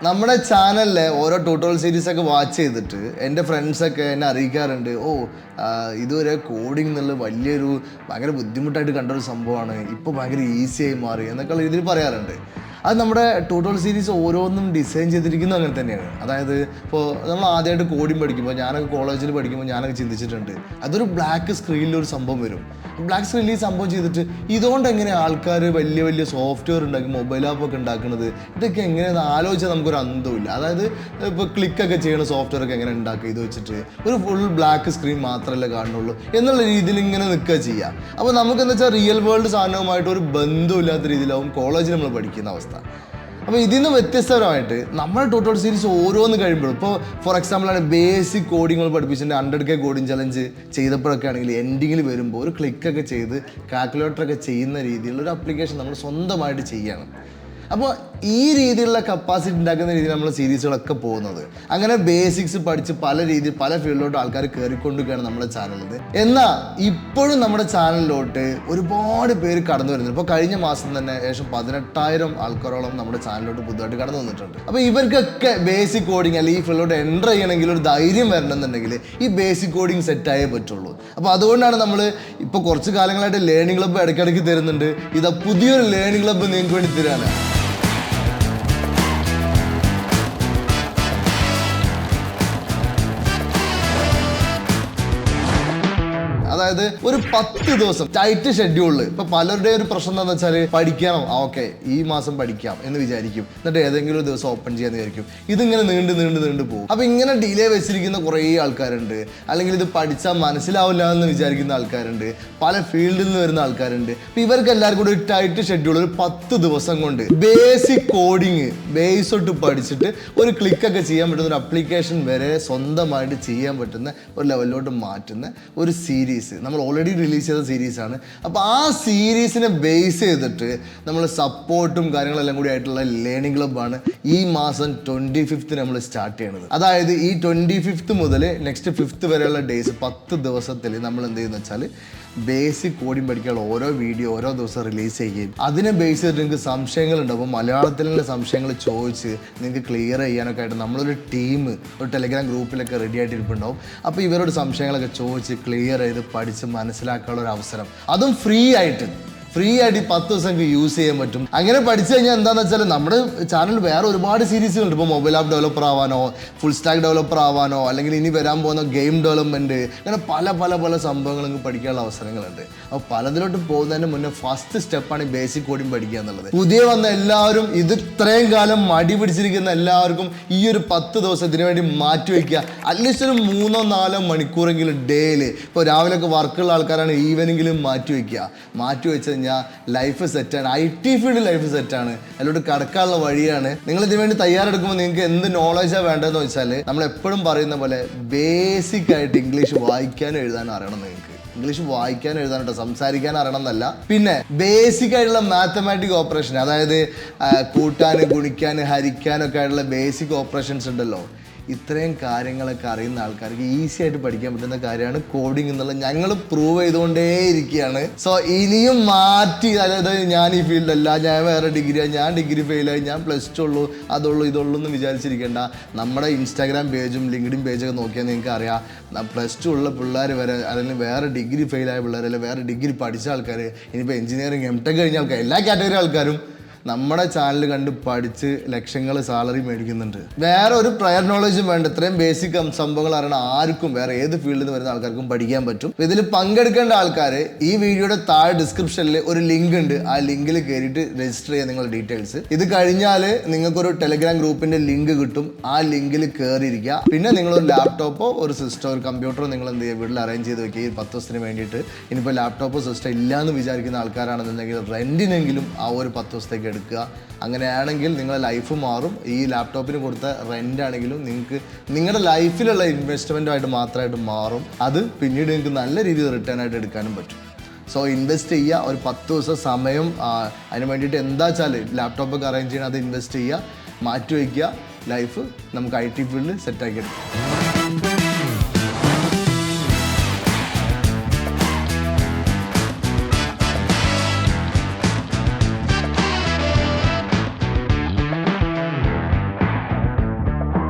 നമ്മുടെ ചാനലിലെ ഓരോ ട്യൂട്ടോറിയൽ സീരീസ് ഒക്കെ വാച്ച് ചെയ്തിട്ട് എൻ്റെ ഫ്രണ്ട്സൊക്കെ എന്നെ അറിയിക്കാറുണ്ട്, ഇതുവരെ കോഡിംഗ് എന്നുള്ള വലിയൊരു ഭയങ്കര ബുദ്ധിമുട്ടായിട്ട് കണ്ടൊരു സംഭവമാണ്, ഇപ്പോൾ ഭയങ്കര ഈസിയായി മാറി എന്നൊക്കെയുള്ള രീതിയിൽ പറയാറുണ്ട്. അത് നമ്മുടെ ട്യൂട്ടോറിയൽ സീരീസ് ഓരോന്നും ഡിസൈൻ ചെയ്തിരിക്കുന്നത് അങ്ങനെ തന്നെയാണ്. അതായത് ഇപ്പോൾ നമ്മൾ ആദ്യമായിട്ട് കോഡിംഗ് പഠിക്കുമ്പോൾ, ഞാനൊക്കെ കോളേജിൽ പഠിക്കുമ്പോൾ ഞാനൊക്കെ ചിന്തിച്ചിട്ടുണ്ട്, അതൊരു ബ്ലാക്ക് സ്ക്രീനിലൊരു സംഭവം വരും. ബ്ലാക്ക് സ്ക്രീനിൽ ഈ സംഭവം ചെയ്തിട്ട് ഇതുകൊണ്ട് എങ്ങനെ ആൾക്കാർ വലിയ വലിയ സോഫ്റ്റ്വെയർ ഉണ്ടാക്കി മൊബൈൽ ആപ്പൊക്കെ ഉണ്ടാക്കുന്നത്, ഇതൊക്കെ എങ്ങനെയാണെന്ന് ആലോചിച്ചാൽ നമുക്കൊരു അന്തമില്ല. അതായത് ഇപ്പോൾ ക്ലിക്കൊക്കെ ചെയ്യുന്ന സോഫ്റ്റ്വെയർ ഒക്കെ എങ്ങനെ ഉണ്ടാക്കുക, ഇത് വെച്ചിട്ട് ഒരു ഫുൾ ബ്ലാക്ക് സ്ക്രീൻ മാത്രമല്ലേ കാണുള്ളൂ എന്നുള്ള രീതിയിൽ ഇങ്ങനെ നിൽക്കുക ചെയ്യുക. അപ്പോൾ നമുക്കെന്ന് വെച്ചാൽ റിയൽ വേൾഡ് സാധനവുമായിട്ട് ഒരു ബന്ധമില്ലാത്ത രീതിയിലാവും കോളേജിൽ നമ്മൾ പഠിക്കുന്ന അവസ്ഥ. അപ്പോൾ ഇതിൽ നിന്ന് വ്യത്യസ്തപരമായിട്ട് നമ്മുടെ ട്യൂട്ടോറിയൽ സീരീസ് ഓരോന്ന് കഴിയുമ്പോഴും, ഇപ്പോൾ ഫോർ എക്സാമ്പിളാണ് ബേസിക് കോഡിങ്ങൾ പഠിപ്പിച്ചിട്ട് 100K കോഡിങ് ചലഞ്ച് ചെയ്തപ്പോഴൊക്കെ ആണെങ്കിൽ എൻഡിങ്ങിൽ വരുമ്പോൾ ഒരു ക്ലിക്കൊക്കെ ചെയ്ത് കാൽക്കുലേറ്ററൊക്കെ ചെയ്യുന്ന രീതിയിലുള്ള ഒരു ആപ്ലിക്കേഷൻ നമ്മൾ സ്വന്തമായിട്ട് ചെയ്യണം. അപ്പോൾ ഈ രീതിയിലുള്ള കപ്പാസിറ്റി ഉണ്ടാക്കുന്ന രീതിയിൽ നമ്മൾ സീരീസുകളൊക്കെ പോകുന്നത്. അങ്ങനെ ബേസിക്സ് പഠിച്ച് പല രീതിയിൽ പല ഫീൽഡിലോട്ട് ആൾക്കാർ കയറിക്കൊണ്ടിരിക്കുകയാണ് നമ്മുടെ ചാനലിൽ. എന്നാൽ ഇപ്പോഴും നമ്മുടെ ചാനലിലോട്ട് ഒരുപാട് പേര് കടന്നു വരുന്നുണ്ട്. ഇപ്പോൾ കഴിഞ്ഞ മാസം തന്നെ ഏകദേശം 18,000 ആൾക്കാരോളം നമ്മുടെ ചാനലിലോട്ട് പുതുതായിട്ട് കടന്നു വന്നിട്ടുണ്ട്. അപ്പോൾ ഇവർക്കൊക്കെ ബേസിക് കോഡിങ് അല്ലെങ്കിൽ ഈ ഫീൽഡിലോട്ട് എൻ്റർ ചെയ്യണമെങ്കിൽ ഒരു ധൈര്യം വരണമെന്നുണ്ടെങ്കിൽ ഈ ബേസിക് കോഡിങ് സെറ്റായേ പറ്റുള്ളൂ. അപ്പോൾ അതുകൊണ്ടാണ് നമ്മൾ ഇപ്പോൾ കുറച്ച് കാലങ്ങളായിട്ട് ലേണിംഗ് ക്ലബ്ബ് ഇടയ്ക്കിടയ്ക്ക് തരുന്നുണ്ട്. ഇതാ പുതിയൊരു ലേണിംഗ് ക്ലബ്ബ് നിങ്ങൾക്ക് വേണ്ടി തരാണ്. അതായത് ഒരു 10 ദിവസം ടൈറ്റ് ഷെഡ്യൂളിൽ. ഇപ്പൊ പലരുടെ ഒരു പ്രശ്നം എന്താണെന്ന് വെച്ചാൽ, പഠിക്കണം, ഓക്കെ ഈ മാസം പഠിക്കാം എന്ന് വിചാരിക്കും, എന്നിട്ട് ഏതെങ്കിലും ഒരു ദിവസം ഓപ്പൺ ചെയ്യാന്ന് വിചാരിക്കും. ഇതിങ്ങനെ നീണ്ടു പോകും. അപ്പൊ ഇങ്ങനെ ഡിലേ വെച്ചിരിക്കുന്ന കുറേ ആൾക്കാരുണ്ട്. അല്ലെങ്കിൽ ഇത് പഠിച്ചാൽ മനസ്സിലാവില്ല എന്ന് വിചാരിക്കുന്ന ആൾക്കാരുണ്ട്. പല ഫീൽഡിൽ നിന്ന് വരുന്ന ആൾക്കാരുണ്ട്. അപ്പൊ ഇവർക്ക് എല്ലാവർക്കും കൂടി ഒരു ടൈറ്റ് ഷെഡ്യൂൾ ഒരു 10 ദിവസം കൊണ്ട് ബേസിക് കോഡിങ് ബേസ് തൊട്ട് പഠിച്ചിട്ട് ഒരു ക്ലിക്കൊക്കെ ചെയ്യാൻ പറ്റുന്ന ഒരു അപ്ലിക്കേഷൻ വരെ സ്വന്തമായിട്ട് ചെയ്യാൻ പറ്റുന്ന ഒരു ലെവലിലോട്ട് മാറ്റുന്ന ഒരു സീരീസ് നമ്മൾ ഓൾറെഡി റിലീസ് ചെയ്ത സീരീസാണ്. അപ്പോൾ ആ സീരീസിനെ ബേസ് ചെയ്തിട്ട് നമ്മൾ സപ്പോർട്ടും കാര്യങ്ങളെല്ലാം കൂടി ആയിട്ടുള്ള ലേണിംഗ് ക്ലബ്ബാണ് ഈ മാസം 25th നമ്മൾ സ്റ്റാർട്ട് ചെയ്യണത്. അതായത് ഈ 25th മുതൽ നെക്സ്റ്റ് 5th വരെയുള്ള ഡേയ്സ് 10 ദിവസത്തിൽ നമ്മൾ എന്ത് ചെയ്യുന്ന വെച്ചാൽ ബേസിക് കോഡിംഗ് പഠിക്കാനുള്ള ഓരോ വീഡിയോ ഓരോ ദിവസം റിലീസ് ചെയ്യുകയും അതിനെ ബേസ് ചെയ്തിട്ട് നിങ്ങൾക്ക് സംശയങ്ങളുണ്ട്. അപ്പോൾ മലയാളത്തിലുള്ള സംശയങ്ങൾ ചോദിച്ച് നിങ്ങൾക്ക് ക്ലിയർ ചെയ്യാനൊക്കെ ആയിട്ട് നമ്മളൊരു ടീം ഒരു ടെലഗ്രാം ഗ്രൂപ്പിലൊക്കെ റെഡി ആയിട്ടിരിപ്പുണ്ടാവും. അപ്പോൾ ഇവരോട് സംശയങ്ങളൊക്കെ ചോദിച്ച് ക്ലിയർ ചെയ്ത് പഠിച്ച് മനസ്സിലാക്കാനുള്ള ഒരു അവസരം, അതും ഫ്രീ ആയിട്ട് 10 ദിവസം യൂസ് ചെയ്യാൻ പറ്റും. അങ്ങനെ പഠിച്ചു കഴിഞ്ഞാൽ എന്താണെന്ന് വെച്ചാൽ നമ്മുടെ ചാനൽ വേറെ ഒരുപാട് സീരീസുകളുണ്ട്. ഇപ്പോൾ മൊബൈൽ ആപ്പ് ഡെവലപ്പർ ആവാനോ, ഫുൾ സ്റ്റാക്ക് ഡെവലപ്പർ ആവാനോ, അല്ലെങ്കിൽ ഇനി വരാൻ പോകുന്ന ഗെയിം ഡെവലപ്മെൻറ്റ്, അങ്ങനെ പല സംഭവങ്ങൾ നിങ്ങൾക്ക് പഠിക്കാനുള്ള അവസരങ്ങളുണ്ട്. അപ്പോൾ പലതിലോട്ട് പോകുന്നതിന് മുന്നേ ഫസ്റ്റ് സ്റ്റെപ്പാണ് ഈ ബേസിക് കോഡിംഗ് പഠിക്കുക എന്നുള്ളത്. പുതിയ വന്ന എല്ലാവരും, ഇത് ഇത്രയും കാലം മടി പിടിച്ചിരിക്കുന്ന എല്ലാവർക്കും ഈ ഒരു 10 ദിവസത്തിന് വേണ്ടി മാറ്റിവെക്കുക. അറ്റ്ലീസ്റ്റ് ഒരു 3-4 മണിക്കൂറെങ്കിലും ഡെയിലി. ഇപ്പോൾ രാവിലെയൊക്കെ വർക്കുള്ള ആൾക്കാരാണ് ഈവനിങ്ങിലും മാറ്റിവെച്ച് ലൈഫ് സെറ്റാണ്. IT ഫീൽഡ് ലൈഫ് സെറ്റാണ്. അതിലോട്ട് കടക്കാനുള്ള വഴിയാണ്. നിങ്ങൾ ഇതിനു വേണ്ടി തയ്യാറെടുക്കുമ്പോൾ നിങ്ങൾക്ക് എന്ത് നോളജാണ് വേണ്ടതെന്ന് വെച്ചാൽ, നമ്മൾ എപ്പോഴും പറയുന്ന പോലെ ബേസിക് ആയിട്ട് ഇംഗ്ലീഷ് വായിക്കാനും എഴുതാനും അറിയണം. നിങ്ങൾക്ക് ഇംഗ്ലീഷ് വായിക്കാനും എഴുതാനോ സംസാരിക്കാനും അറിയണം എന്നല്ല, പിന്നെ ബേസിക് ആയിട്ടുള്ള മാത്തമാറ്റിക് ഓപ്പറേഷൻ, അതായത് കൂട്ടാനും ഗുണിക്കാനും ഹരിക്കാനൊക്കെ ആയിട്ടുള്ള ബേസിക് ഓപ്പറേഷൻസ് ഉണ്ടല്ലോ, ഇത്രയും കാര്യങ്ങളൊക്കെ അറിയുന്ന ആൾക്കാർക്ക് ഈസി ആയിട്ട് പഠിക്കാൻ പറ്റുന്ന കാര്യമാണ് കോഡിംഗ് എന്നുള്ളത് ഞങ്ങൾ പ്രൂവ് ചെയ്തുകൊണ്ടേയിരിക്കുകയാണ്. സോ ഇനിയും മാറ്റി, അതായത് ഞാൻ ഈ ഫീൽഡല്ല, ഞാൻ വേറെ ഡിഗ്രിയാണ്, ഞാൻ ഡിഗ്രി ഫെയിലായി, ഞാൻ +2 ഉള്ളൂ, അതുള്ളൂ ഇതുള്ളൂ എന്ന് വിചാരിച്ചിരിക്കേണ്ട. നമ്മുടെ ഇൻസ്റ്റാഗ്രാം പേജും ലിങ്ക്ഡിൻ പേജൊക്കെ നോക്കിയാൽ നിങ്ങൾക്ക് അറിയാം, +2 ഉള്ള പിള്ളേർ വരെ, അല്ലെങ്കിൽ വേറെ ഡിഗ്രി ഫെയിലായ പിള്ളേർ, അല്ലെങ്കിൽ വേറെ ഡിഗ്രി പഠിച്ച ആൾക്കാർ, ഇനിയിപ്പോൾ എഞ്ചിനീയറിംഗ് M.Tech കഴിഞ്ഞ ആൾക്കാർ, എല്ലാ കാറ്റഗറി ആൾക്കാരും നമ്മുടെ ചാനൽ കണ്ട് പഠിച്ച് ലക്ഷങ്ങൾ സാലറി മേടിക്കുന്നുണ്ട്. വേറെ ഒരു പ്രയർ നോളജും വേണ്ട, ഇത്രയും ബേസിക് സംഭവങ്ങൾ അറിയണ ആർക്കും, വേറെ ഏത് ഫീൽഡിൽ നിന്ന് വരുന്ന ആൾക്കാർക്കും പഠിക്കാൻ പറ്റും. ഇതിൽ പങ്കെടുക്കേണ്ട ആൾക്കാർ ഈ വീഡിയോയുടെ താഴെ ഡിസ്ക്രിപ്ഷനിൽ ഒരു ലിങ്ക് ഉണ്ട്. ആ ലിങ്കിൽ കയറിയിട്ട് രജിസ്റ്റർ ചെയ്യാൻ നിങ്ങളുടെ ഡീറ്റെയിൽസ്. ഇത് കഴിഞ്ഞാൽ നിങ്ങൾക്കൊരു ടെലഗ്രാം ഗ്രൂപ്പിന്റെ ലിങ്ക് കിട്ടും. ആ ലിങ്കിൽ കയറിയിരിക്കുക. പിന്നെ നിങ്ങളൊരു ലാപ്ടോപ്പോ ഒരു സിസ്റ്റോ ഒരു കമ്പ്യൂട്ടറോ നിങ്ങൾ എന്ത് ചെയ്യുക, വീട്ടിൽ അറേഞ്ച് ചെയ്ത് വെക്കുക. ഈ 10 ദിവസത്തിന് വേണ്ടിയിട്ട്. ഇനിയിപ്പോൾ ലാപ്ടോപ്പോ സിസ്റ്റോ ഇല്ലയെന്ന് വിചാരിക്കുന്ന ആൾക്കാരാണെന്നുണ്ടെങ്കിൽ റെന്റിനെങ്കിലും ആ ഒരു 10 ദിവസത്തേക്ക് എടുക്കുക. അങ്ങനെയാണെങ്കിൽ നിങ്ങളുടെ ലൈഫ് മാറും. ഈ ലാപ്ടോപ്പിന് കൊടുത്ത റെൻ്റ് ആണെങ്കിലും നിങ്ങൾക്ക് നിങ്ങളുടെ ലൈഫിലുള്ള ഇൻവെസ്റ്റ്മെൻറ്റുമായിട്ട് മാത്രമായിട്ട് മാറും. അത് പിന്നീട് നിങ്ങൾക്ക് നല്ല രീതിയിൽ റിട്ടേൺ ആയിട്ട് എടുക്കാനും പറ്റും. സോ ഇൻവെസ്റ്റ് ചെയ്യുക. ഒരു 10 ദിവസം സമയം അതിന് വേണ്ടിയിട്ട് എന്താ വെച്ചാൽ ലാപ്ടോപ്പൊക്കെ അറേഞ്ച് ചെയ്യണം, അത് ഇൻവെസ്റ്റ് ചെയ്യുക, മാറ്റി വയ്ക്കുക. ലൈഫ് നമുക്ക് IT ഫീൽഡിൽ സെറ്റാക്കി എടുക്കാം.